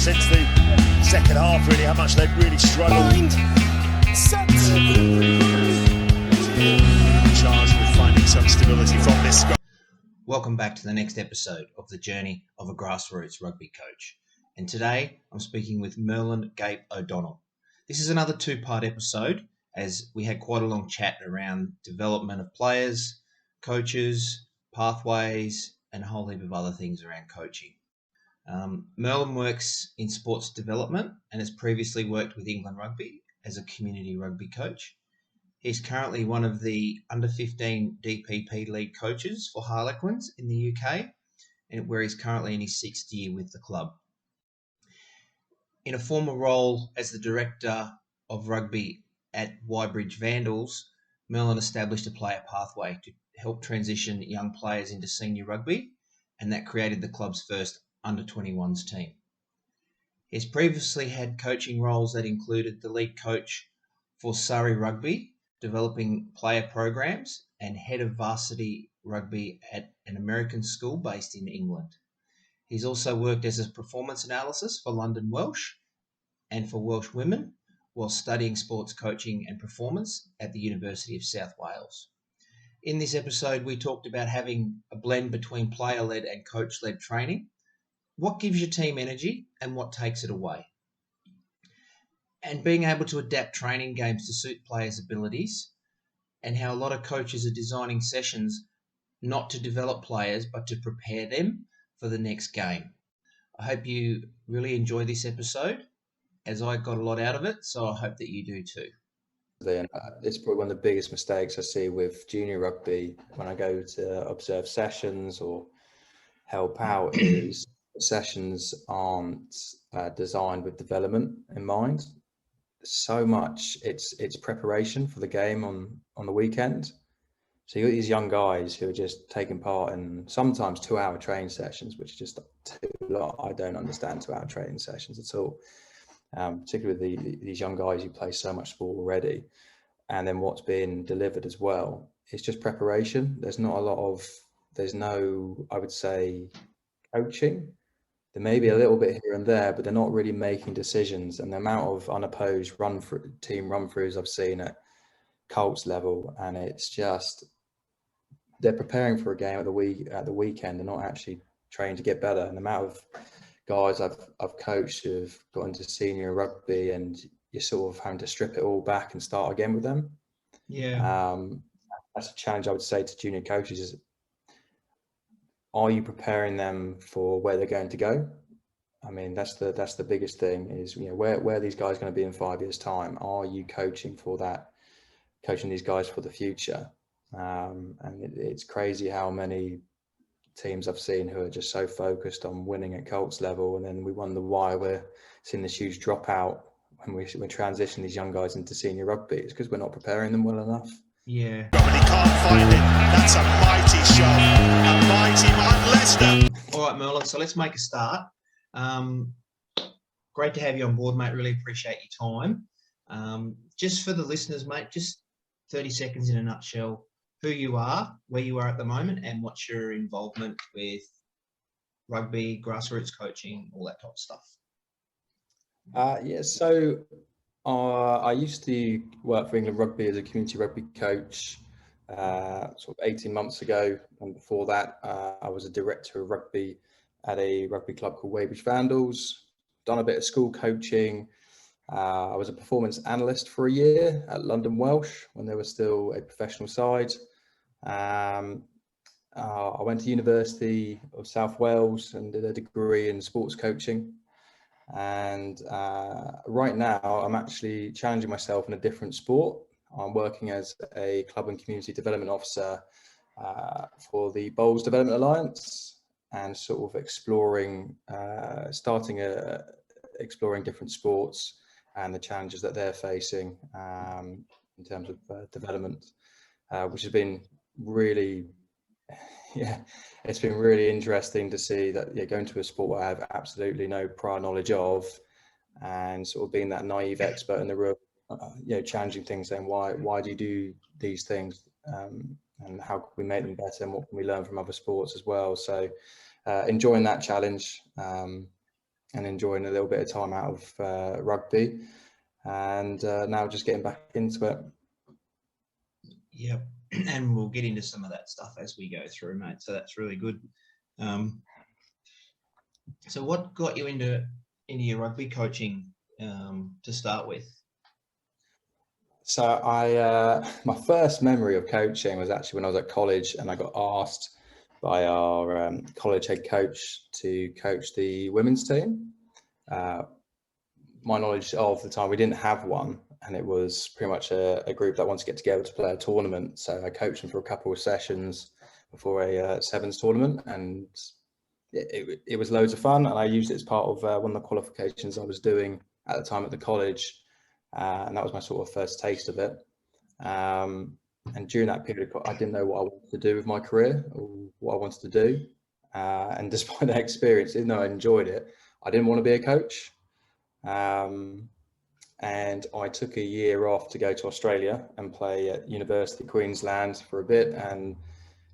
since the second half, really, how much they've really struggled. Charged with finding some stability from this. Welcome back to the next episode of the journey of a grassroots rugby coach. And today I'm speaking with Merlin Gape O'Donnell. This is another two-part episode as we had quite a long chat around development of players, coaches, pathways, and a whole heap of other things around coaching. Merlin works in sports development and has previously worked with England Rugby as a community rugby coach. He's currently one of the under 15 DPP lead coaches for Harlequins in the UK, and where he's currently in his 6th year with the club. In a former role as the Director of Rugby at Weybridge Vandals, Merlin established a player pathway to help transition young players into senior rugby, and that created the club's first under 21s team. He's previously had coaching roles that included the lead coach for Surrey Rugby, developing player programs, and Head of Varsity Rugby at an American school based in England. He's also worked as a performance analyst for London Welsh and for Welsh women while studying sports coaching and performance at the University of South Wales. In this episode, we talked about having a blend between player-led and coach-led training, what gives your team energy and what takes it away, and being able to adapt training games to suit players' abilities, and how a lot of coaches are designing sessions not to develop players but to prepare them for the next game. I hope you really enjoy this episode, as I got a lot out of it, so I hope that you do too. It's probably one of the biggest mistakes I see with junior rugby when I go to observe sessions or help out is sessions aren't designed with development in mind. So much it's preparation for the game on the weekend. So you got these young guys who are just taking part in sometimes 2-hour training sessions, which is just too long. I don't understand 2-hour training sessions at all. Particularly with these young guys who play so much sport already, and then what's being delivered as well. It's just preparation. There's no, I would say, coaching. There may be a little bit here and there, but they're not really making decisions. And the amount of unopposed team run-throughs I've seen at Colts level, and it's just they're preparing for a game at the weekend. They're not actually trying to get better. And the amount of guys I've coached who've got into senior rugby, and you're sort of having to strip it all back and start again with them. Yeah. That's a challenge I would say to junior coaches is, are you preparing them for where they're going to go? I mean, that's the biggest thing is, where are these guys going to be in 5 years' time? Are you coaching these guys for the future? And it's crazy how many teams I've seen who are just so focused on winning at Colts level, and then we wonder why we're seeing this huge dropout when we transition these young guys into senior rugby. It's because we're not preparing them well enough. Yeah. But he can't find it. That's a mighty shot. A mighty Mark Lester. All right, Merlin, so let's make a start. Great to have you on board, mate. Really appreciate your time. Just for the listeners, mate, just 30 seconds in a nutshell. Who you are, where you are at the moment, and what's your involvement with rugby, grassroots coaching, all that type of stuff. So I used to work for England Rugby as a community rugby coach sort of 18 months ago. And before that, I was a Director of Rugby at a rugby club called Weybridge Vandals. Done a bit of school coaching. I was a performance analyst for a year at London Welsh when they were still a professional side. I went to University of South Wales and did a degree in sports coaching. And right now I'm actually challenging myself in a different sport. I'm working as a club and community development officer for the Bowls Development Alliance, and sort of exploring different sports and the challenges that they're facing in terms of development, which has been really, it's been really interesting to see that going to a sport where I have absolutely no prior knowledge of, and sort of being that naive expert in the room, challenging things, saying why do you do these things, and how can we make them better, and what can we learn from other sports as well. So enjoying that challenge. and enjoying a little bit of time out of rugby, and now just getting back into it. Yep, and we'll get into some of that stuff as we go through, mate. So that's really good. So what got you into your rugby coaching to start with? So my first memory of coaching was actually when I was at college, and I got asked by our college head coach to coach the women's team. My knowledge of the time, we didn't have one, and it was pretty much a group that wanted to get together to play a tournament. So I coached them for a couple of sessions before a sevens tournament, and it was loads of fun. And I used it as part of one of the qualifications I was doing at the time at the college. And that was my sort of first taste of it. And during that period, I didn't know what I wanted to do with my career or what I wanted to do. And despite that experience, even though I enjoyed it, I didn't want to be a coach. And I took a year off to go to Australia and play at University of Queensland for a bit, and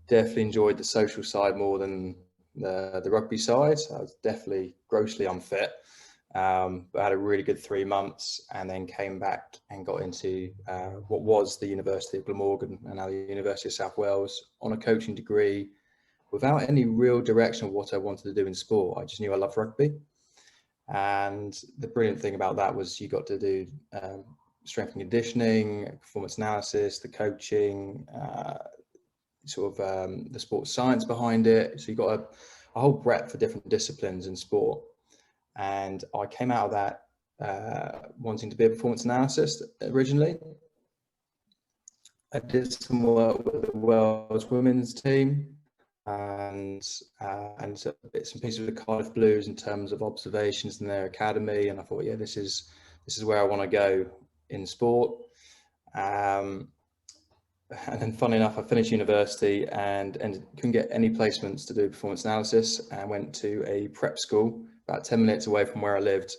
definitely enjoyed the social side more than the rugby side. I was definitely grossly unfit. But I had a really good 3 months, and then came back and got into what was the University of Glamorgan and now the University of South Wales on a coaching degree without any real direction of what I wanted to do in sport. I just knew I loved rugby. And the brilliant thing about that was you got to do strength and conditioning, performance analysis, the coaching, the sports science behind it. So you got a whole breadth of different disciplines in sport. And I came out of that wanting to be a performance analyst originally. I did some work with the Welsh women's team and bits and pieces of the Cardiff Blues in terms of observations in their academy. And I thought, yeah, this is where I want to go in sport. And then, funny enough, I finished university and couldn't get any placements to do performance analysis, and went to a prep school about 10 minutes away from where I lived,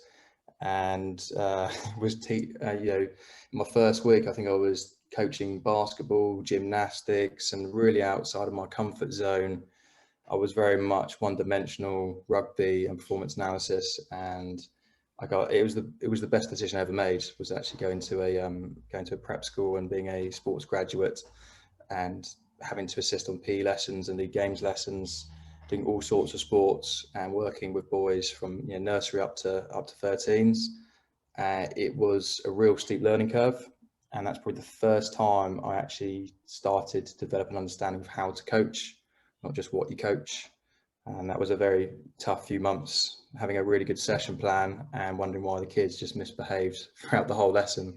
and my first week, I think I was coaching basketball, gymnastics, and really outside of my comfort zone. I was very much one-dimensional rugby and performance analysis, and it was the best decision I ever made, was actually going to a prep school and being a sports graduate and having to assist on PE lessons and lead games lessons, doing all sorts of sports and working with boys from nursery up to 13s. It was a real steep learning curve, and that's probably the first time I actually started to develop an understanding of how to coach, not just what you coach. And that was a very tough few months, having a really good session plan and wondering why the kids just misbehaved throughout the whole lesson,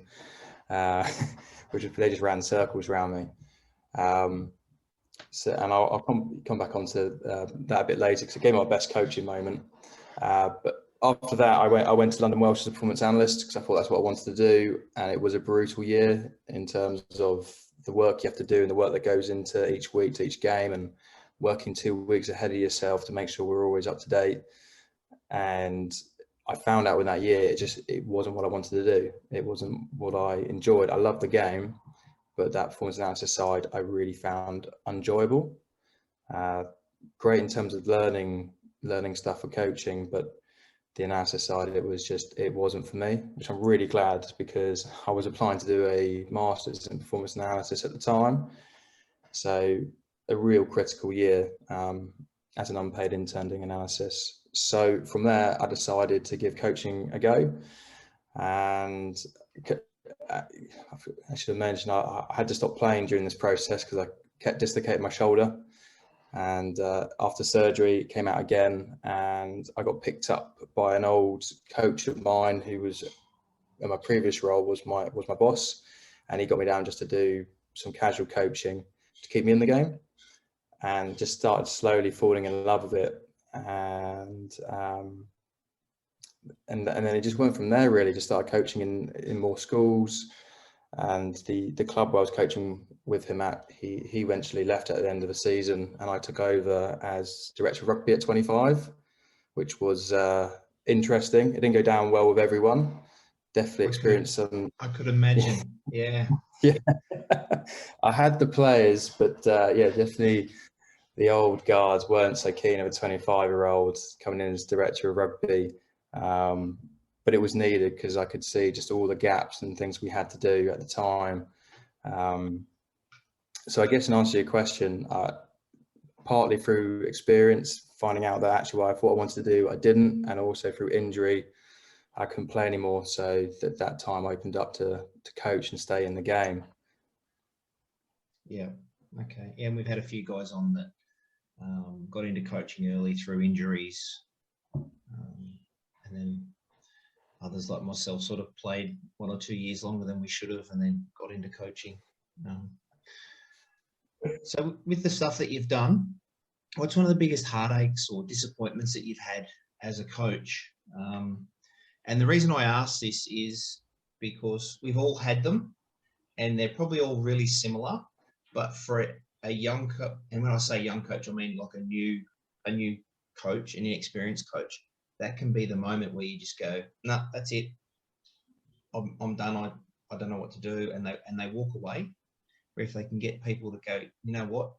which they just ran circles around me. And I'll come back onto that a bit later, because it gave me my best coaching moment. But after that, I went to London Welsh as a performance analyst, because I thought that's what I wanted to do. And it was a brutal year in terms of the work you have to do and the work that goes into each week to each game, and working 2 weeks ahead of yourself to make sure we're always up to date. And I found out in that year, it wasn't what I wanted to do. It wasn't what I enjoyed. I loved the game, but that performance analysis side I really found enjoyable. Great in terms of learning stuff for coaching, but the analysis side, it wasn't for me, which I'm really glad, because I was applying to do a master's in performance analysis at the time. So a real critical year as an unpaid intern doing analysis. So from there, I decided to give coaching a go. And I should have mentioned, I had to stop playing during this process because I kept dislocating my shoulder. And after surgery, it came out again, and I got picked up by an old coach of mine who was, in my previous role, was my boss, and he got me down just to do some casual coaching to keep me in the game, and just started slowly falling in love with it. And then it just went from there, really. Just started coaching in more schools, and the club where I was coaching with him at, he eventually left at the end of the season, and I took over as Director of Rugby at 25, which was interesting. It didn't go down well with everyone. Definitely experienced some... I could imagine. Yeah. Yeah. I had the players, but definitely the old guards weren't so keen of a 25-year-old coming in as Director of Rugby. But it was needed because I could see just all the gaps and things we had to do at the time. So I guess in answer to your question, partly through experience, finding out that actually what I thought I wanted to do, I didn't, and also through injury, I couldn't play anymore. So that time opened up to coach and stay in the game. Yeah. Okay. Yeah, and we've had a few guys on that got into coaching early through injuries, and then others like myself sort of played 1 or 2 years longer than we should have, and then got into coaching. So with the stuff that you've done, what's one of the biggest heartaches or disappointments that you've had as a coach? And the reason I ask this is because we've all had them, and they're probably all really similar. But for a young coach, and when I say young coach, I mean like a new coach, an inexperienced coach, that can be the moment where you just go, no, that's it. I'm done. I don't know what to do, and they walk away. Or if they can get people to go, you know what,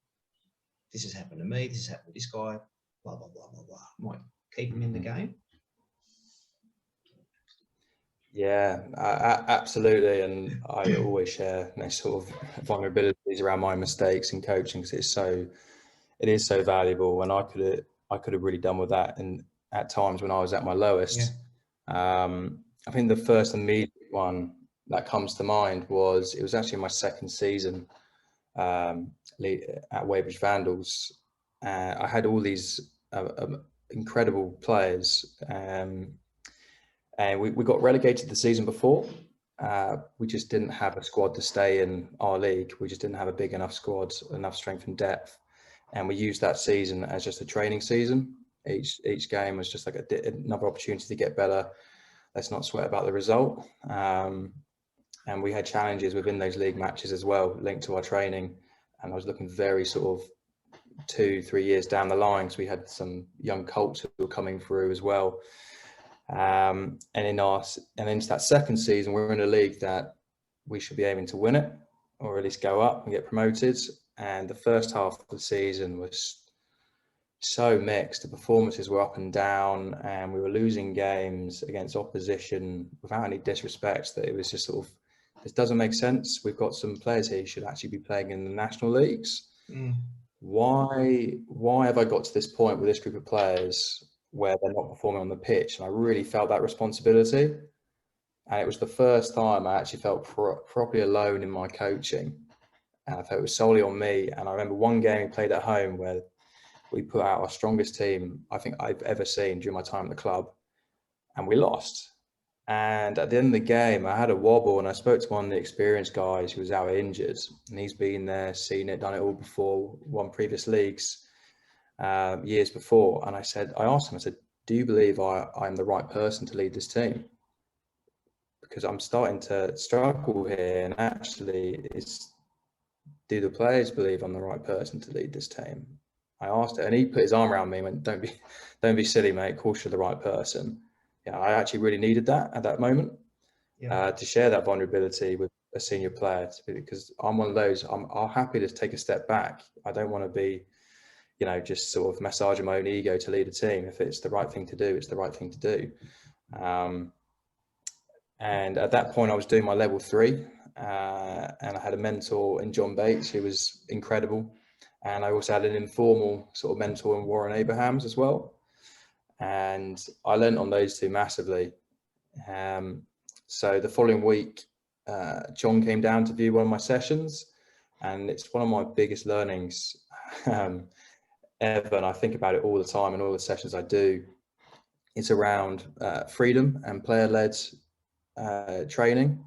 this has happened to me, this has happened to this guy, blah blah blah blah blah, might keep them in the game. Yeah, absolutely. And I always share sort of vulnerabilities around my mistakes in coaching because it is so valuable. And I could have really done with that. And at times when I was at my lowest, I think the first immediate one that comes to mind was, it was actually my second season at Weybridge Vandals. I had all these incredible players. And we got relegated the season before. We just didn't have a squad to stay in our league. We just didn't have a big enough squad, enough strength and depth. And we used that season as just a training season. Each game was just like another opportunity to get better. Let's not sweat about the result. And we had challenges within those league matches as well, linked to our training. And I was looking very sort of 2-3 years down the line, because we had some young colts who were coming through as well. And into that second season, we're in a league that we should be aiming to win it, or at least go up and get promoted. And the first half of the season was so mixed. The performances were up and down, and we were losing games against opposition without any disrespect. That it was just sort of, this doesn't make sense. We've got some players here who should actually be playing in the national leagues. Why have I got to this point with this group of players where they're not performing on the pitch? And I really felt that responsibility. And it was the first time I actually felt properly alone in my coaching. And I felt it was solely on me. And I remember one game we played at home where we put out our strongest team I think I've ever seen during my time at the club, and we lost. And at the end of the game, I had a wobble, and I spoke to one of the experienced guys who was out injured, and he's been there, seen it, done it all before, won previous leagues years before. And I asked him, do you believe I'm the right person to lead this team? Because I'm starting to struggle here, and actually do the players believe I'm the right person to lead this team? I asked it, and he put his arm around me and went, don't be silly, mate, of course you're the right person. Yeah, I actually really needed that at that moment, to share that vulnerability with a senior player, because I'm one of those, I'm happy to take a step back. I don't want to be, just sort of massaging my own ego to lead a team. If it's the right thing to do, it's the right thing to do. And at that point I was doing my level 3, and I had a mentor in John Bates who was incredible. And I also had an informal sort of mentor in Warren Abrahams as well. And I learned on those two massively. So the following week, John came down to view one of my sessions, and it's one of my biggest learnings ever. And I think about it all the time in all the sessions I do. It's around freedom and player-led training.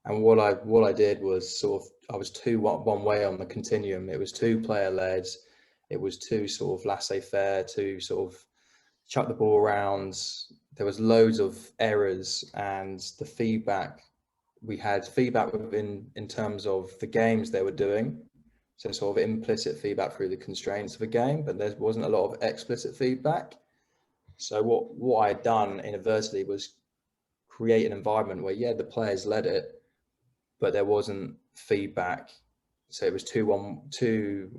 And what I did was sort of, I was one way on the continuum. It was too player-led. It was too sort of laissez-faire, too sort of chuck the ball around. There was loads of errors, and the feedback, we had feedback in terms of the games they were doing. So sort of implicit feedback through the constraints of a game, but there wasn't a lot of explicit feedback. So what I had done inadvertently was create an environment where, the players led it, but there wasn't feedback. So it was too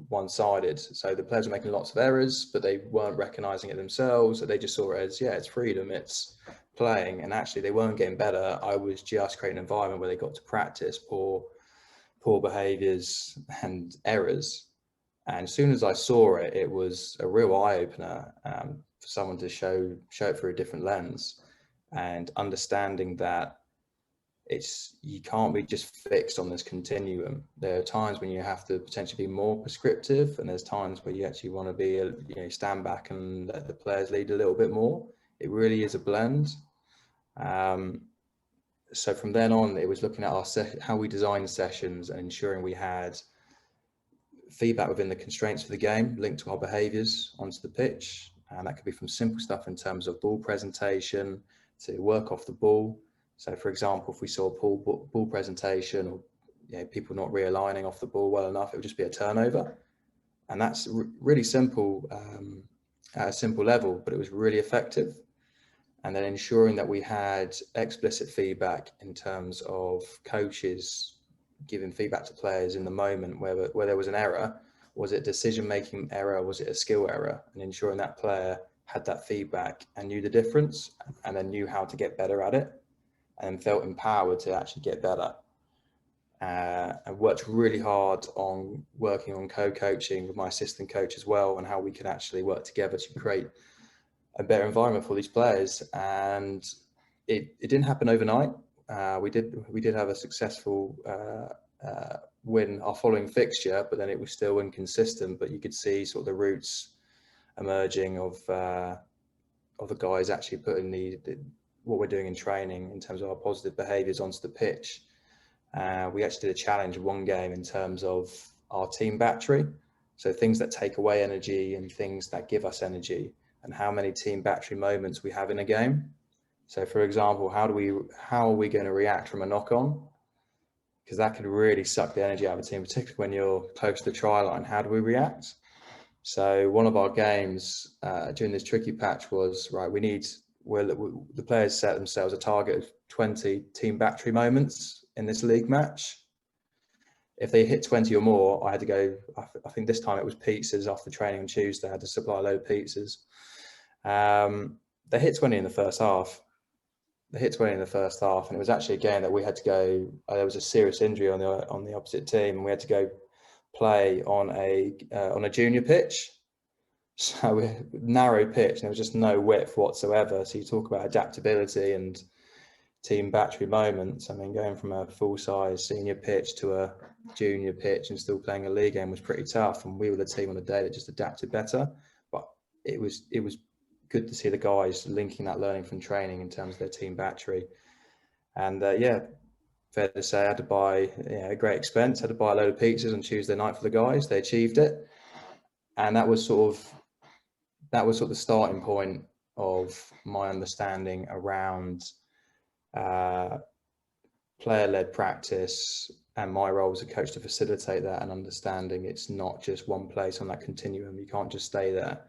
one-sided. So the players were making lots of errors, but they weren't recognizing it themselves. So they just saw it as, it's freedom. It's playing, and actually they weren't getting better. I was just creating an environment where they got to practice poor behaviours and errors. And as soon as I saw it, it was a real eye-opener for someone to show it through a different lens, and understanding that you can't be just fixed on this continuum. There are times when you have to potentially be more prescriptive, and there's times where you actually want to be stand back and let the players lead a little bit more. It really is a blend. So from then on, it was looking at how we designed sessions and ensuring we had feedback within the constraints of the game linked to our behaviours onto the pitch. And that could be from simple stuff in terms of ball presentation to work off the ball. So for example, if we saw ball presentation, or people not realigning off the ball well enough, it would just be a turnover. And that's really simple at a simple level, but it was really effective. And then ensuring that we had explicit feedback in terms of coaches giving feedback to players in the moment where there was an error. Was it a decision-making error? Was it a skill error? And ensuring that player had that feedback and knew the difference, and then knew how to get better at it, and felt empowered to actually get better. I worked really hard on working on co-coaching with my assistant coach as well, and how we could actually work together to create a better environment for these players. And it didn't happen overnight. We did have a successful win our following fixture, but then it was still inconsistent. But you could see sort of the roots emerging of the guys actually putting what we're doing in training in terms of our positive behaviours onto the pitch. We actually did a challenge one game in terms of our team battery, so things that take away energy and things that give us energy, and how many team battery moments we have in a game. So for example, how are we going to react from a knock-on? Because that could really suck the energy out of a team, particularly when you're close to the try line. How do we react? So one of our games during this tricky patch was, the players set themselves a target of 20 team battery moments in this league match. If they hit 20 or more, I had to go, I think this time it was pizzas after training on Tuesday. I had to supply a load of pizzas. They hit 20 in the first half. And it was actually a game that we had to go, there was a serious injury on the opposite team, and we had to go play on a junior pitch. So we had a narrow pitch, and there was just no width whatsoever. So you talk about adaptability and team battery moments. I mean, going from a full-size senior pitch to a junior pitch and still playing a league game was pretty tough, and we were the team on the day that just adapted better. But it was good to see the guys linking that learning from training in terms of their team battery. And fair to say, I had to buy a great expense. I had to buy a load of pizzas on Tuesday night for the guys. They achieved it, and that was sort of the starting point of my understanding around player-led practice, and my role as a coach to facilitate that, and understanding it's not just one place on that continuum. You can't just stay there.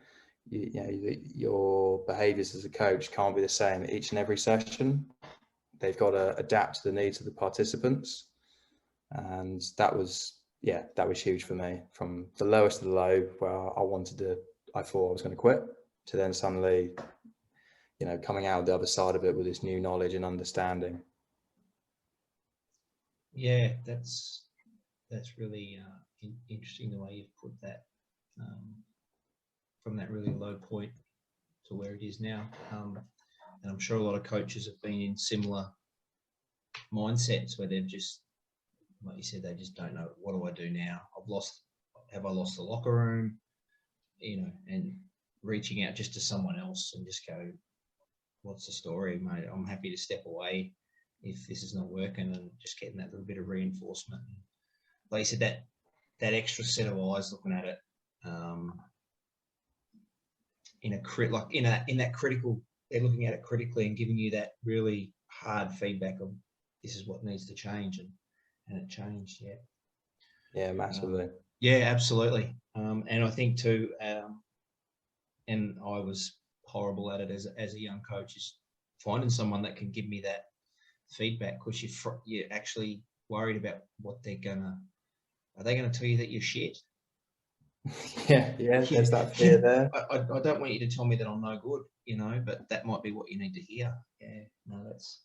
Your behaviours as a coach can't be the same each and every session. They've got to adapt to the needs of the participants, and that was huge for me. From the lowest of the low, where I thought I was going to quit, to then suddenly, coming out the other side of it with this new knowledge and understanding. Yeah, that's really interesting the way you've put that. From that really low point to where it is now. And I'm sure a lot of coaches have been in similar mindsets where they've just, like you said, they just don't know, what do I do now? Have I lost the locker room? And reaching out just to someone else and just go, what's the story, mate? I'm happy to step away if this is not working, and just getting that little bit of reinforcement. Like you said, that extra set of eyes looking at it, in that critical, they're looking at it critically and giving you that really hard feedback of this is what needs to change, and it changed. Yeah, massively. Yeah, absolutely. And I think too, and I was horrible at it as a young coach, is finding someone that can give me that feedback, because you're actually worried about what are they gonna tell you that you're shit? Yeah, there's that fear there. I don't want you to tell me that I'm no good. you know, but that might be what you need to hear. Yeah, no, that's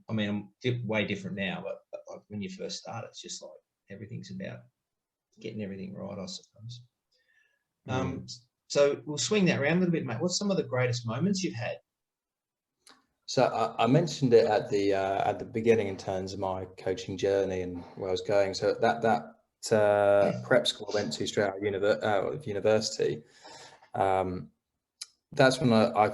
I mean, I'm way different now, but like when you first start, it's just like everything's about getting everything right, I suppose. So we'll swing that around a little bit, mate. What's some of the greatest moments you've had? So I mentioned it at the beginning in terms of my coaching journey and where I was going. So that prep school I went to straight out of university, that's when I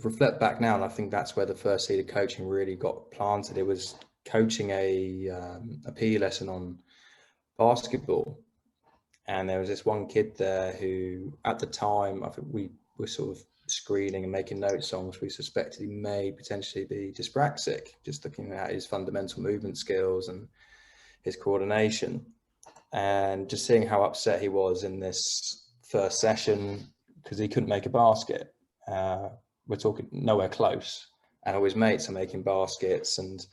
reflect back now, and I think that's where the first seed of coaching really got planted. It was coaching a PE lesson on basketball, and there was this one kid there who, at the time, I think we were sort of screening and making notes on, which we suspected he may potentially be dyspraxic, just looking at his fundamental movement skills and his coordination, and just seeing how upset he was in this first session because he couldn't make a basket. We're talking nowhere close, and all his mates are making baskets, and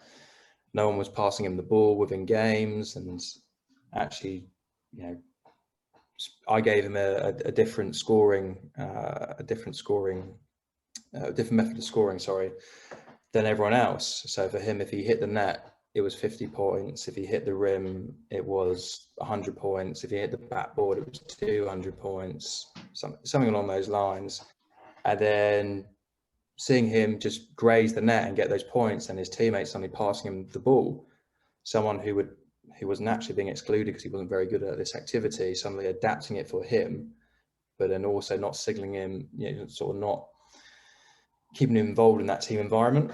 no one was passing him the ball within games. And actually, you know, I gave him a different method of scoring, than everyone else. So for him, if he hit the net, it was 50 points. If he hit the rim, it was 100 points. If he hit the backboard, it was 200 points, something along those lines. And then seeing him just graze the net and get those points, and his teammates suddenly passing him the ball, someone who was naturally being excluded because he wasn't very good at this activity, suddenly adapting it for him, but then also not signaling him, you know, sort of not keeping him involved in that team environment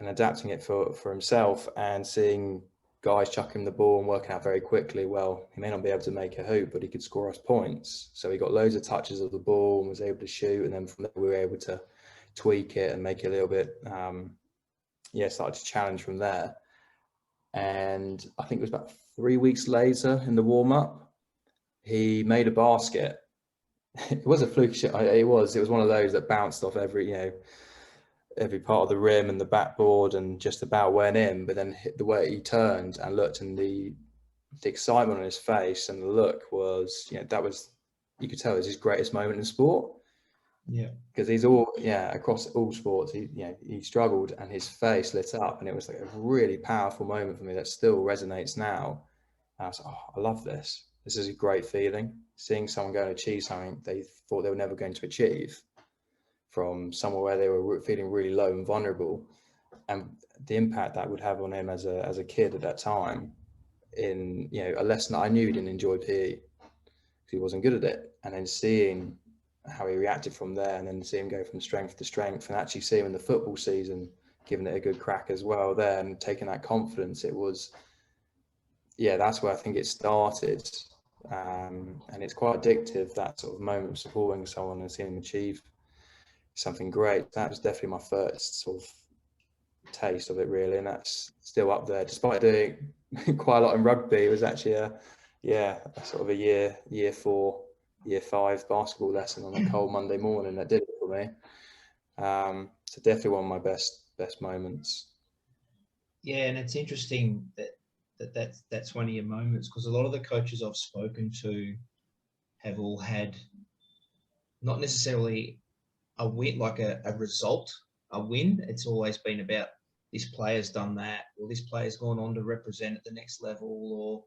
and adapting it for himself, and seeing guys chucking him the ball and working out very quickly, well, he may not be able to make a hoop, but he could score us points. So he got loads of touches of the ball and was able to shoot, and then from there we were able to tweak it and make it a little bit, started to challenge from there. And I think it was about 3 weeks later in the warm-up, he made a basket. It was a fluke shot. It was one of those that bounced off every part of the rim and the backboard and just about went in, but then hit the way he turned and looked, and the excitement on his face and the look was, you know, you could tell it was his greatest moment in sport. Yeah, because he's across all sports, he struggled and his face lit up, and it was like a really powerful moment for me that still resonates now. And I was like, oh, I love this. This is a great feeling, seeing someone go and achieve something they thought they were never going to achieve from somewhere where they were feeling really low and vulnerable, and the impact that would have on him as a kid at that time in, you know, a lesson that I knew he didn't enjoy PE because he wasn't good at it, and then seeing how he reacted from there, and then see him go from strength to strength, and actually see him in the football season giving it a good crack as well there and taking that confidence. It was, that's where I think it started, and it's quite addictive, that sort of moment of supporting someone and seeing them achieve something great. That was definitely my first sort of taste of it, really, and that's still up there despite doing quite a lot in rugby. It was actually a sort of a year 4, year 5 basketball lesson on a cold Monday morning that did it for me. So definitely one of my best moments. Yeah, and it's interesting that's one of your moments, because a lot of the coaches I've spoken to have all had not necessarily a win, like a result, a win. It's always been about this player's done that, or this player's gone on to represent at the next level, or,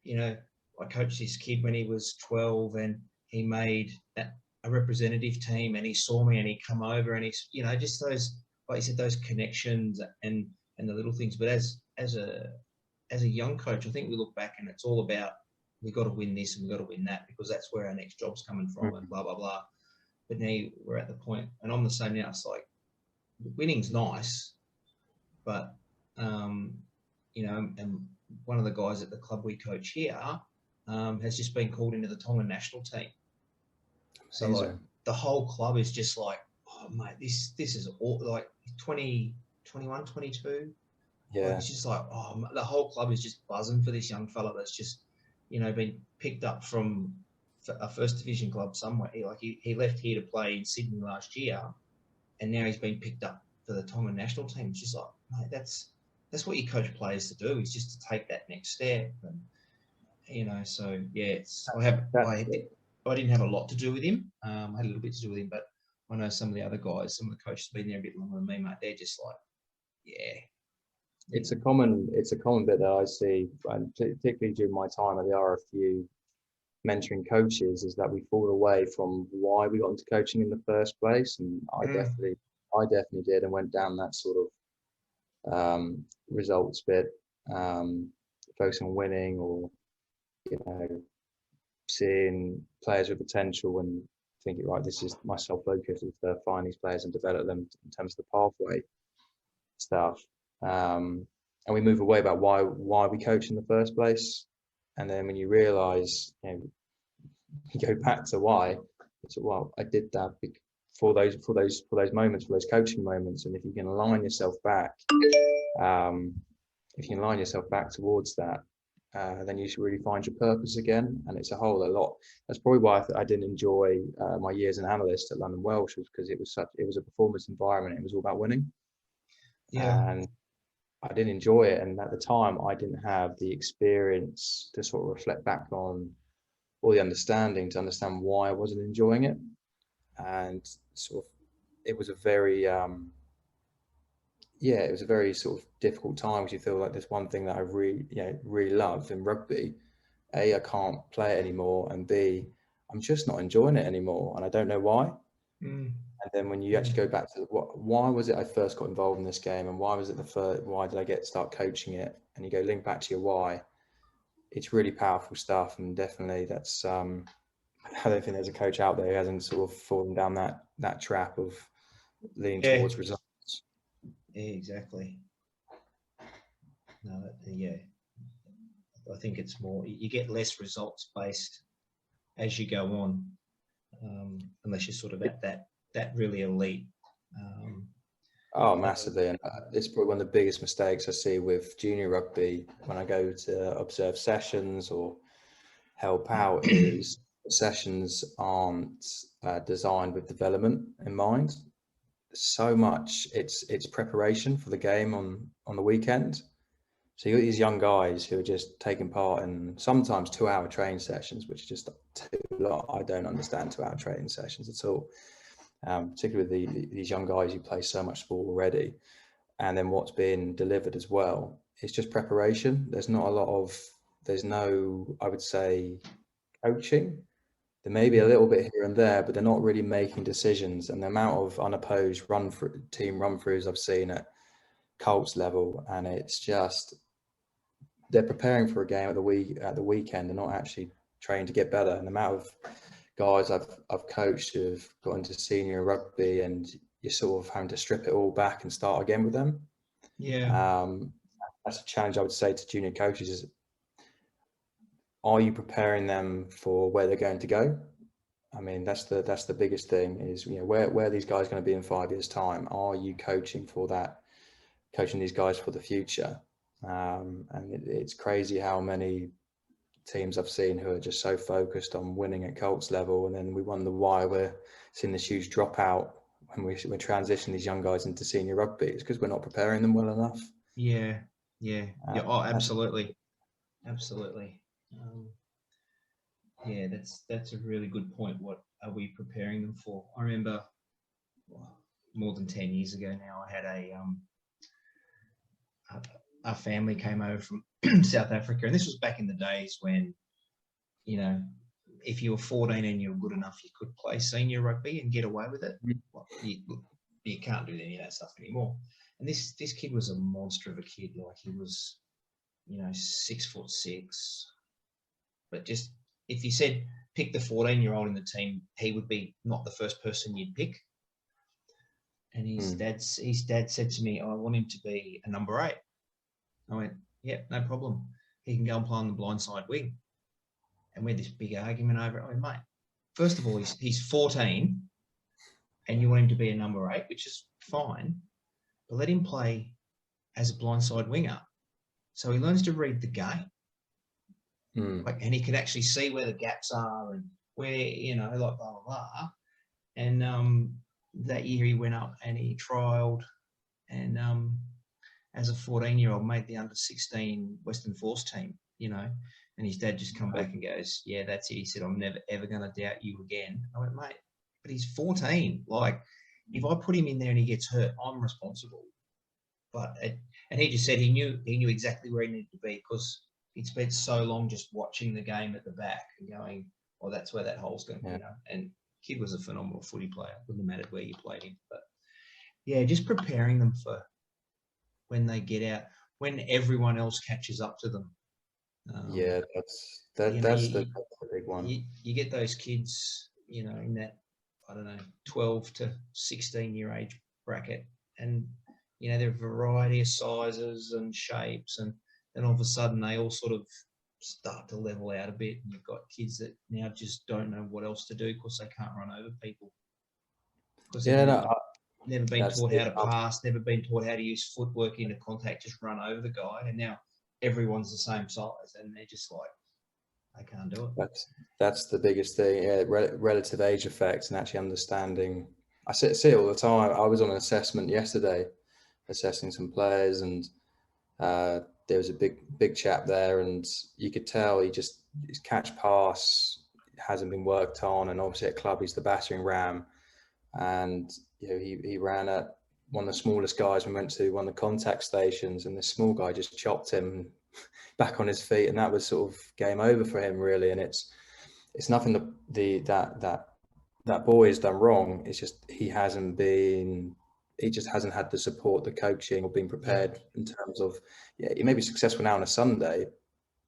you know, I coached this kid when he was 12 and he made a representative team, and he saw me and he come over, and he's, you know, just those, like you said, those connections and the little things. But as a young coach, I think we look back and it's all about, we've got to win this and we've got to win that because that's where our next job's coming from, and blah, blah, blah. But now we're at the point, and I'm the same now, it's like, winning's nice, but, you know, and one of the guys at the club we coach here has just been called into the Tongan national team. So like, the whole club is just like, oh mate, this is all, like 20, 21, 22. Yeah. Like, it's just like, oh, the whole club is just buzzing for this young fella that's just, you know, been picked up from a first division club somewhere. He left here to play in Sydney last year, and now he's been picked up for the Tongan national team. It's just like, mate, that's what you coach players to do, is just to take that next step. And, you know, so yeah, I didn't have a lot to do with him. I had a little bit to do with him, but I know some of the other guys, some of the coaches have been there a bit longer than me, mate. They're just like, yeah. It's a common bit that I see, and particularly during my time at the RFU mentoring coaches, is that we fall away from why we got into coaching in the first place. And I definitely did, and went down that sort of results bit, focusing on winning, or seeing players with potential and thinking, right, this is my sole focus, is to find these players and develop them in terms of the pathway stuff. And we move away about why we coach in the first place. And then when you realise, you go back to why. It's, well, I did that for those moments, for those coaching moments. And if you can align yourself back, towards that, then you should really find your purpose again. And it's a lot. That's probably why I didn't enjoy my years as an analyst at London Welsh, was because it was a performance environment. It was all about winning. Yeah. And I didn't enjoy it. And at the time, I didn't have the experience to sort of reflect back on, or the understanding to understand why I wasn't enjoying it. And sort of, it was a very, sort of difficult time, because you feel like there's one thing that I really love in rugby. A, I can't play it anymore, and B, I'm just not enjoying it anymore, and I don't know why. And then when you actually go back to why was it I first got involved in this game, and why was it why did I start coaching it, and you go link back to your why, it's really powerful stuff. And definitely that's I don't think there's a coach out there who hasn't sort of fallen down that trap of leaning towards results. Yeah, exactly. No, yeah. I think it's more, you get less results based as you go on, unless you're sort of at that really elite. Massively. And it's probably one of the biggest mistakes I see with junior rugby when I go to observe sessions or help out is sessions aren't designed with development in mind. So much it's preparation for the game on the weekend. So you got these young guys who are just taking part in sometimes 2-hour training sessions, which is just too long. I don't understand 2-hour training sessions at all. Particularly with these young guys who play so much sport already. And then what's being delivered as well, it's just preparation. There's no, I would say, coaching. There may be a little bit here and there, but they're not really making decisions. And the amount of unopposed team run-throughs I've seen at Colts level, and it's just, they're preparing for a game at the weekend. They're not actually trained to get better. And the amount of guys I've coached who've got into senior rugby, and you're sort of having to strip it all back and start again with them. Yeah. That's a challenge I would say to junior coaches is, are you preparing them for where they're going to go? I mean, that's the biggest thing is, where are these guys going to be in 5 years' time? Are you coaching these guys for the future? And it's crazy how many teams I've seen who are just so focused on winning at Colts level, and then we wonder why we're seeing this huge dropout when we're transitioning these young guys into senior rugby. It's because we're not preparing them well enough. Yeah. Oh, absolutely. Yeah, that's a really good point. What are we preparing them for? I remember more than 10 years ago now, I had a family came over from South Africa, and this was back in the days when, if you were 14 and you were good enough, you could play senior rugby and get away with it. Well, you can't do any of that stuff anymore. And this kid was a monster of a kid. Like, he was, 6'6", but just, if you said pick the 14-year-old in the team, he would be not the first person you'd pick. And his dad said to me, I want him to be a number 8. I went, yeah, no problem. He can go and play on the blindside wing. And we had this big argument over it. I went, mate, first of all, he's 14 and you want him to be a number 8, which is fine, but let him play as a blindside winger. So he learns to read the game. And he can actually see where the gaps are and where, like blah, blah, blah. And that year he went up and he trialled, and as a 14-year-old made the under-16 Western Force team, and his dad just come back and goes, yeah, that's it. He said, I'm never, ever going to doubt you again. I went, mate, but he's 14. Like, if I put him in there and he gets hurt, I'm responsible. And he just said he knew exactly where he needed to be because he'd spent so long just watching the game at the back and going, well, that's where that hole's going to be. And kid was a phenomenal footy player. Wouldn't have mattered where you played him. But, yeah, just preparing them for when they get out, when everyone else catches up to them. That's the big one. You get those kids, in that, I don't know, 12 to 16-year age bracket. And, there are a variety of sizes and shapes. And then all of a sudden they all sort of start to level out a bit. And you've got kids that now just don't know what else to do because they can't run over people. Never been taught how to pass, never been taught how to use footwork into contact, just run over the guy. And now everyone's the same size and they're just like, I can't do it. That's the biggest thing. Yeah, relative age effects and actually understanding. I see it all the time. I was on an assessment yesterday, assessing some players, and there was a big chap there, and you could tell his catch pass hasn't been worked on, and obviously at club he's the battering ram, and he ran at one of the smallest guys we went to one of the contact stations, and this small guy just chopped him back on his feet, and that was sort of game over for him really. And it's nothing that boy has done wrong. It's just he just hasn't had the support, the coaching, or been prepared in terms of, he may be successful now on a Sunday,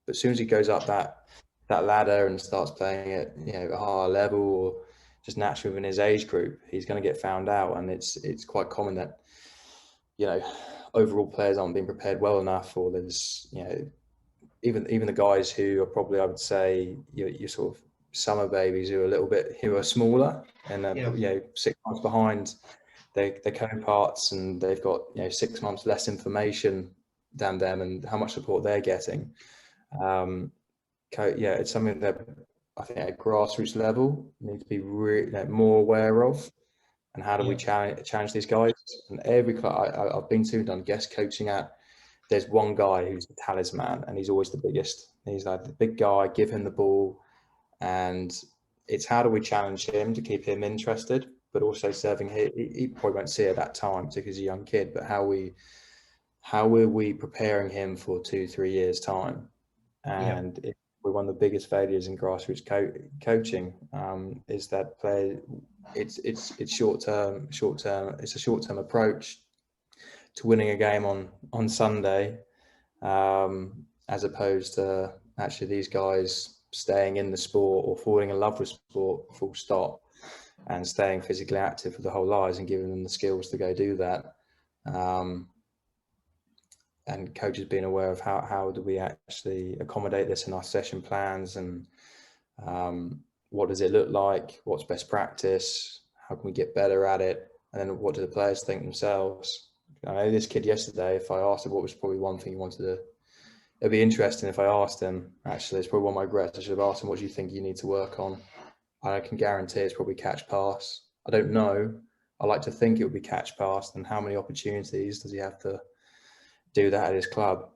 but as soon as he goes up that ladder and starts playing at a higher level or just naturally within his age group, he's going to get found out. And it's quite common that overall players aren't being prepared well enough, or there's even the guys who are probably, I would say, your sort of summer babies who are smaller and 6 months behind their co-parts, and they've got 6 months less information than them, and how much support they're getting. It's something that I think at grassroots level need to be really more aware of. And how do we challenge these guys? And every club I've been to and done guest coaching at, there's one guy who's the talisman, and he's always the biggest. He's like the big guy, give him the ball, and it's how do we challenge him to keep him interested, but also serving him. He probably won't see it at that time because he's a young kid, but how are we preparing him for 2-3 years time? And we're one of the biggest failures in grassroots coaching is that play. It's short term. It's a short term approach to winning a game on Sunday, as opposed to actually these guys staying in the sport or falling in love with sport, full stop, and staying physically active for the whole lives and giving them the skills to go do that. And coaches being aware of how do we actually accommodate this in our session plans, and what does it look like? What's best practice? How can we get better at it? And then what do the players think themselves? I know this kid yesterday, if I asked him what was probably one thing he wanted to, it'd be interesting if I asked him, actually, it's probably one of my regrets. I should have asked him, what do you think you need to work on? I can guarantee it's probably catch pass. I don't know. I like to think it would be catch pass, and how many opportunities does he have to do that at his club?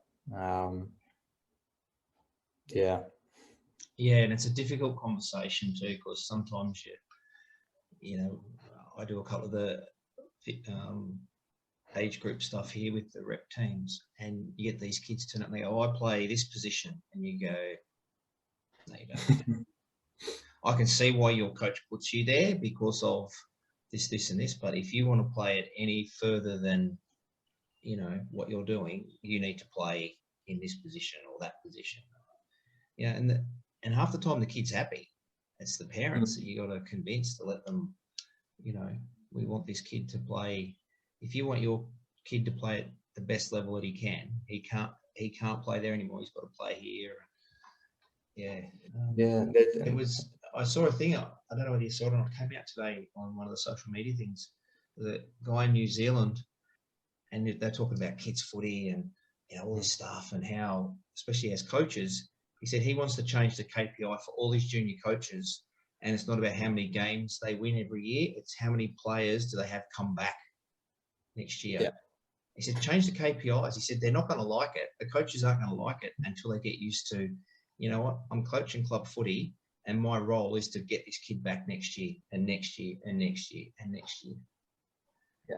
Yeah, and it's a difficult conversation too, because sometimes I do a couple of the age group stuff here with the rep teams, and you get these kids turn up and they go, I play this position, and you go, no, you don't. I can see why your coach puts you there because of this and this, but if you want to play it any further than what you're doing, you need to play in this position or that position. And half the time the kid's happy. It's the parents that you got to convince to let them, we want this kid to play. If you want your kid to play at the best level that he can, he can't play there anymore. He's got to play here. I saw a thing. I don't know whether you saw it or not. It came out today on one of the social media things. The guy in New Zealand, and they're talking about kids footy and all this stuff, and how, especially as coaches, he said he wants to change the KPI for all these junior coaches, and it's not about how many games they win every year, it's how many players do they have come back next year. Yeah. He said change the KPIs. He said they're not going to like it. The coaches aren't going to like it until they get used to, I'm coaching club footy and my role is to get this kid back next year and next year and next year and next year. Yeah.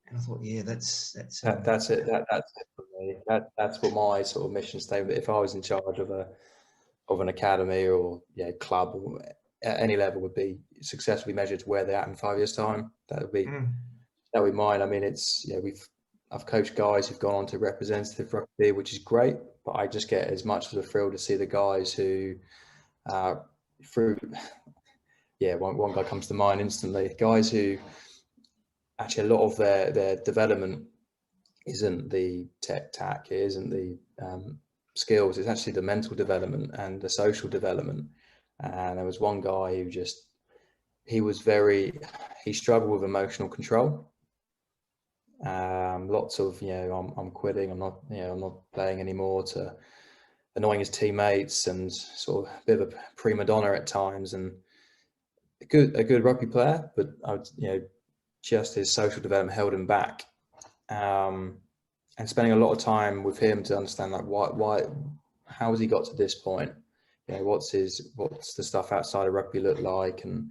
And I thought, yeah, that's That's it. That's it for me. That's what my sort of mission statement. If I was in charge of an academy or club or at any level, would be successfully measured where they're at in 5 years' time. That would be mine. I mean, I've coached guys who've gone on to representative rugby, which is great, but I just get as much of a thrill to see the guys who one guy comes to mind instantly. Guys who actually a lot of their development isn't the tack, it isn't the skills, it's actually the mental development and the social development. And there was one guy who he struggled with emotional control. Lots of, I'm quitting, I'm not playing anymore, to annoying his teammates, and sort of a bit of a prima donna at times, and a good rugby player, but just his social development held him back. And spending a lot of time with him to understand how has he got to this point? What's the stuff outside of rugby look like, and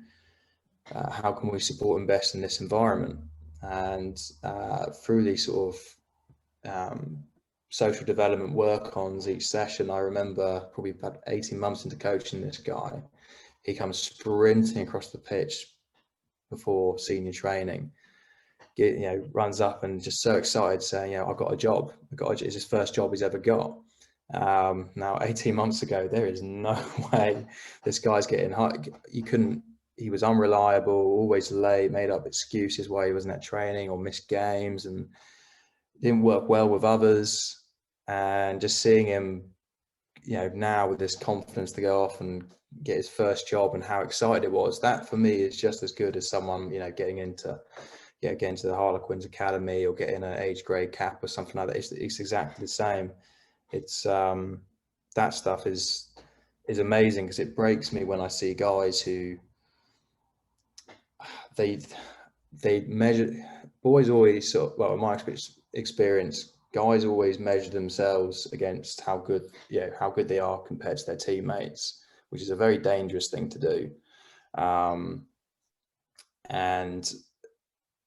how can we support him best in this environment? And through these sort of social development work-ons each session, I remember probably about 18 months into coaching this guy, he comes sprinting across the pitch before senior training, runs up and just so excited, saying, I've got a job. It's his first job he's ever got. Now, 18 months ago, there is no way this guy's getting high. He was unreliable, always late, made up excuses why he wasn't at training or missed games, and didn't work well with others. And just seeing him, now with this confidence to go off and get his first job, and how excited it was, that for me is just as good as someone, getting into the Harlequins Academy or getting an age grade cap or something like that. It's exactly the same. It's that stuff is amazing, because it breaks me when I see guys who they measure. Boys always in my experience, guys always measure themselves against how good they are compared to their teammates, which is a very dangerous thing to do. And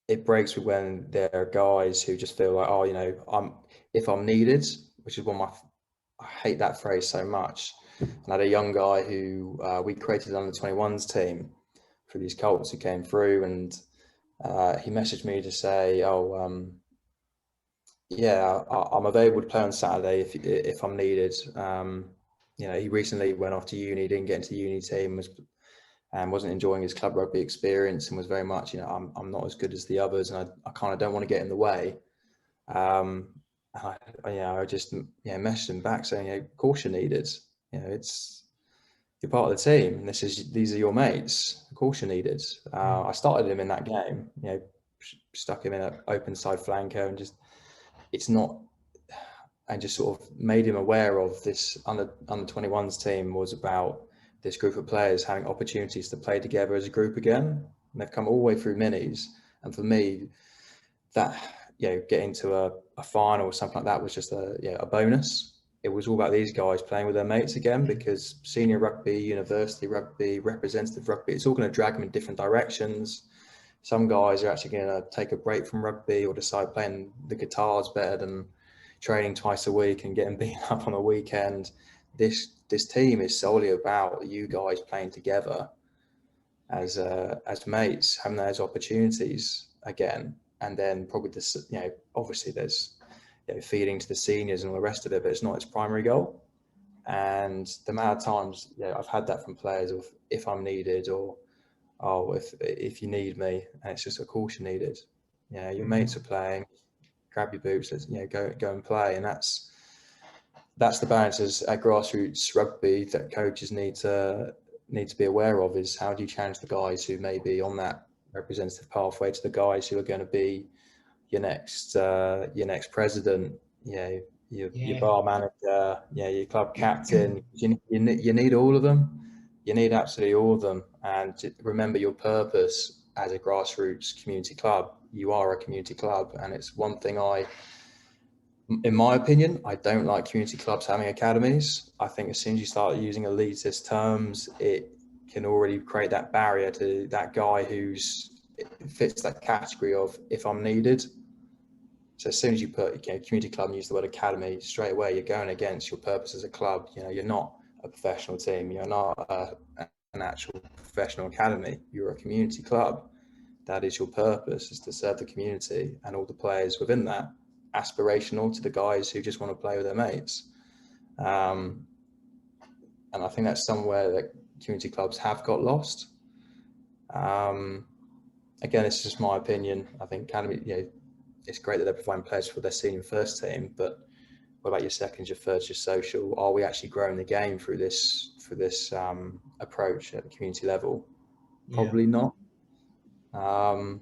it breaks me when there are guys who just feel like, if I'm needed, which is I hate that phrase so much. And I had a young guy who we created an under 21s team for these Colts who came through, and he messaged me to say, I'm available to play on Saturday if I'm needed. He recently went off to uni, didn't get into the uni team, and wasn't enjoying his club rugby experience, and was very much, I'm not as good as the others, and I kind of don't want to get in the way. I just messaged him back saying, of course you're needed. You're part of the team, and these are your mates. Of course you're needed. I started him in that game, stuck him in an open side flanker, and just sort of made him aware of this under 21s team was about this group of players having opportunities to play together as a group again. And they've come all the way through minis. And for me, that, getting to a final or something like that was just a bonus. It was all about these guys playing with their mates again, because senior rugby, university rugby, representative rugby, it's all going to drag them in different directions. Some guys are actually going to take a break from rugby or decide playing the guitar's better than training twice a week and getting beaten up on the weekend. This team is solely about you guys playing together as mates, having those opportunities again. And then probably this, obviously there's feeding to the seniors and all the rest of it, but it's not its primary goal. And the amount of times I've had that from players of, if I'm needed, or if you need me, and it's just, of course you're needed. Your mates are playing, grab your boots, let's go and play. And that's the balances at grassroots rugby that coaches need to be aware of, is how do you challenge the guys who may be on that representative pathway to the guys who are going to be your next president, your bar manager, your club captain. You need all of them. You need absolutely all of them. And remember your purpose as a grassroots community club. You are a community club, and it's one thing in my opinion, I don't like community clubs having academies. I think as soon as you start using elitist terms, it can already create that barrier to that guy who's fits that category of if I'm needed. So as soon as you put community club and use the word academy, straight away you're going against your purpose as a club. You're not a professional team. You're not an actual professional academy. You're a community club. That is your purpose, is to serve the community and all the players within that, aspirational to the guys who just want to play with their mates. And I think that's somewhere that community clubs have got lost. Again, it's just my opinion. I think academy, it's great that they're providing players for their senior first team, but what about your seconds, your thirds, your social? Are we actually growing the game through this approach at the community level? Probably not. And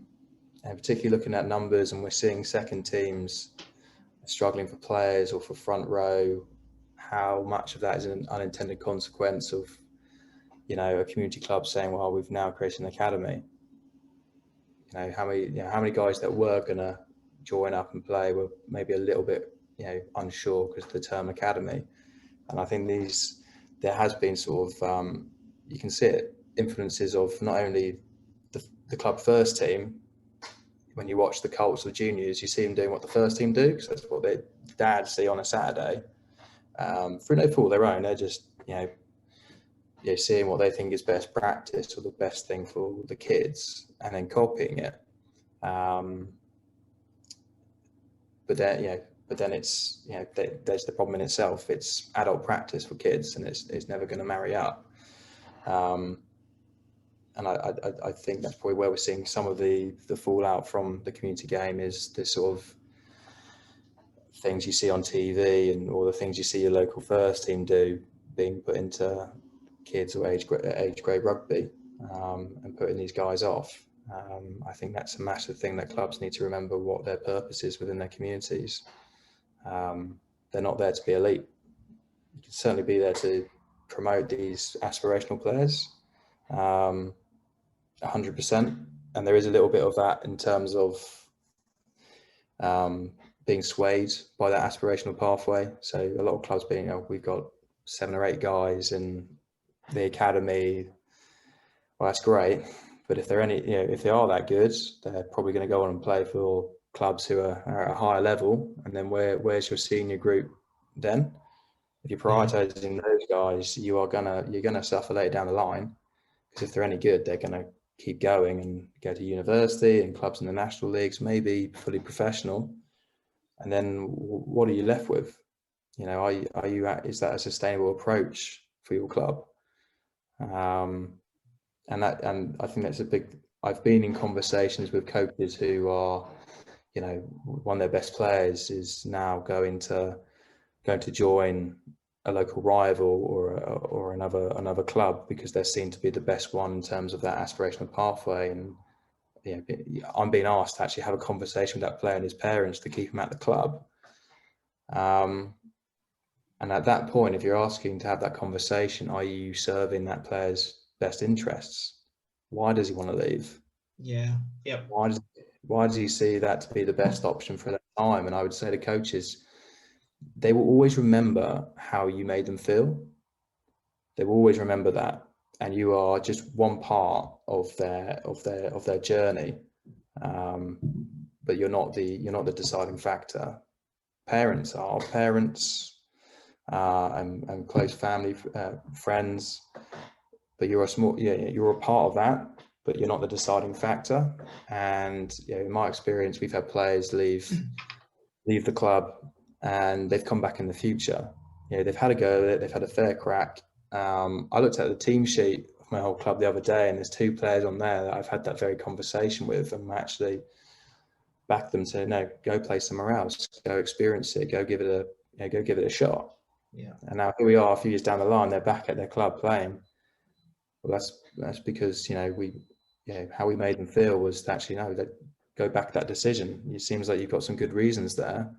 particularly looking at numbers, and we're seeing second teams struggling for players or for front row. How much of that is an unintended consequence of, a community club saying, "Well, we've now created an academy." How many guys that were gonna join up and play were maybe a little bit, unsure because of the term academy. And I think there has been sort of, you can see it, influences of not only the club first team. When you watch the Colts or juniors, you see them doing what the first team do, because that's what their dads see on a Saturday. Through no fault of their own, they're just, seeing what they think is best practice or the best thing for the kids and then copying it. But then it's, there's the problem in itself. It's adult practice for kids, and it's never going to marry up. And I think that's probably where we're seeing some of the fallout from the community game, is this sort of things you see on TV and all the things you see your local first team do being put into kids or age grade rugby, and putting these guys off. I think that's a massive thing that clubs need to remember, what their purpose is within their communities. They're not there to be elite. You can certainly be there to promote these aspirational players, 100%. And there is a little bit of that in terms of being swayed by that aspirational pathway. So a lot of clubs being, we've got 7 or 8 guys in the academy. Well, that's great. But if they're if they are that good, they're probably going to go on and play for clubs who are at a higher level. And then where's your senior group then? If you're prioritizing those guys, you're gonna suffer later down the line, because if they're any good, they're gonna keep going and go to university and clubs in the national leagues, maybe fully professional. And then what are you left with? Is that a sustainable approach for your club? And I think that's a big. I've been in conversations with coaches who are, one of their best players is now going to join a local rival or another club because they're seen to be the best one in terms of that aspirational pathway. And I'm being asked to actually have a conversation with that player and his parents to keep him at the club. And at that point, if you're asking to have that conversation, are you serving that player's best interests? Why does he want to leave? Yeah. Yep. Why does he see that to be the best option for that time? And I would say to coaches, they will always remember how you made them feel. They will always remember that, and you are just one part of their journey. But you're not the deciding factor. Parents are and close family, friends. But you're a part of that, but you're not the deciding factor. And in my experience, we've had players leave the club, and they've come back in the future. They've had a go at it, they've had a fair crack. I looked at the team sheet of my whole club the other day, and there's 2 players on there that I've had that very conversation with, and actually back them to no, go play somewhere else, go experience it, go give it a shot. Yeah. And now here we are, a few years down the line, they're back at their club playing. Well, that's because how we made them feel was to actually go back to that decision. It seems like you've got some good reasons there.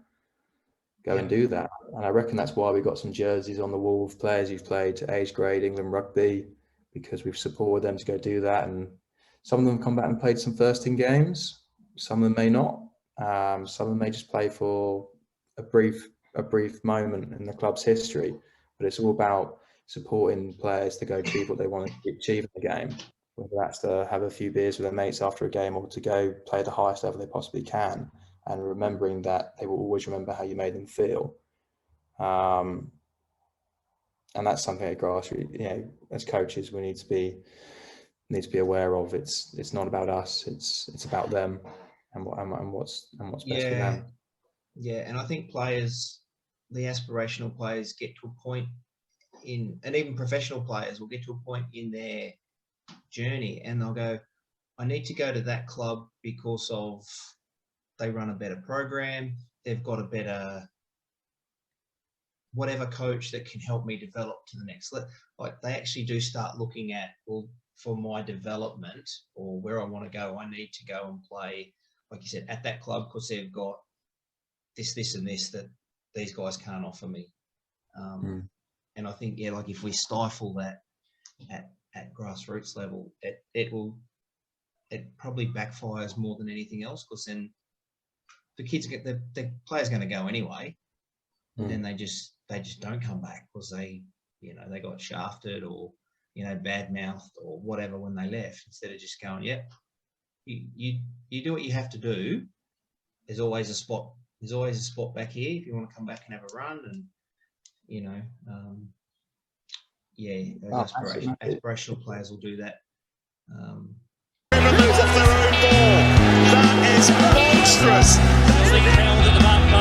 Go and do that. And I reckon that's why we got some jerseys on the wall of players who've played age grade England Rugby, because we've supported them to go do that. And some of them come back and played some first team games. Some of them may not. Some of them may just play for a brief moment in the club's history. But it's all about supporting players to go achieve what they want to achieve in the game, whether that's to have a few beers with their mates after a game or to go play the highest level they possibly can, and remembering that they will always remember how you made them feel. And that's something at grassroots, as coaches, we need to be aware of. It's not about us. It's about them and what's best for them. Yeah, and I think players, the aspirational players, get to a point and even professional players will get to a point in their journey, and they'll go, I need to go to that club because of they run a better program, they've got a better whatever coach that can help me develop to the next level. Like, they actually do start looking at, well, for my development or where I want to go, I need to go and play, like you said, at that club because they've got this and this that these guys can't offer me. And I think, like if we stifle that at grassroots level, it probably backfires more than anything else, because then the kids the players going to go anyway, and then they just don't come back because they got shafted or bad mouthed or whatever when they left, instead of just going, you do what you have to do. There's always a spot back here if you want to come back and have a run. And aspirational players will do that. Moves off their own ball. That is monstrous. Held at the back by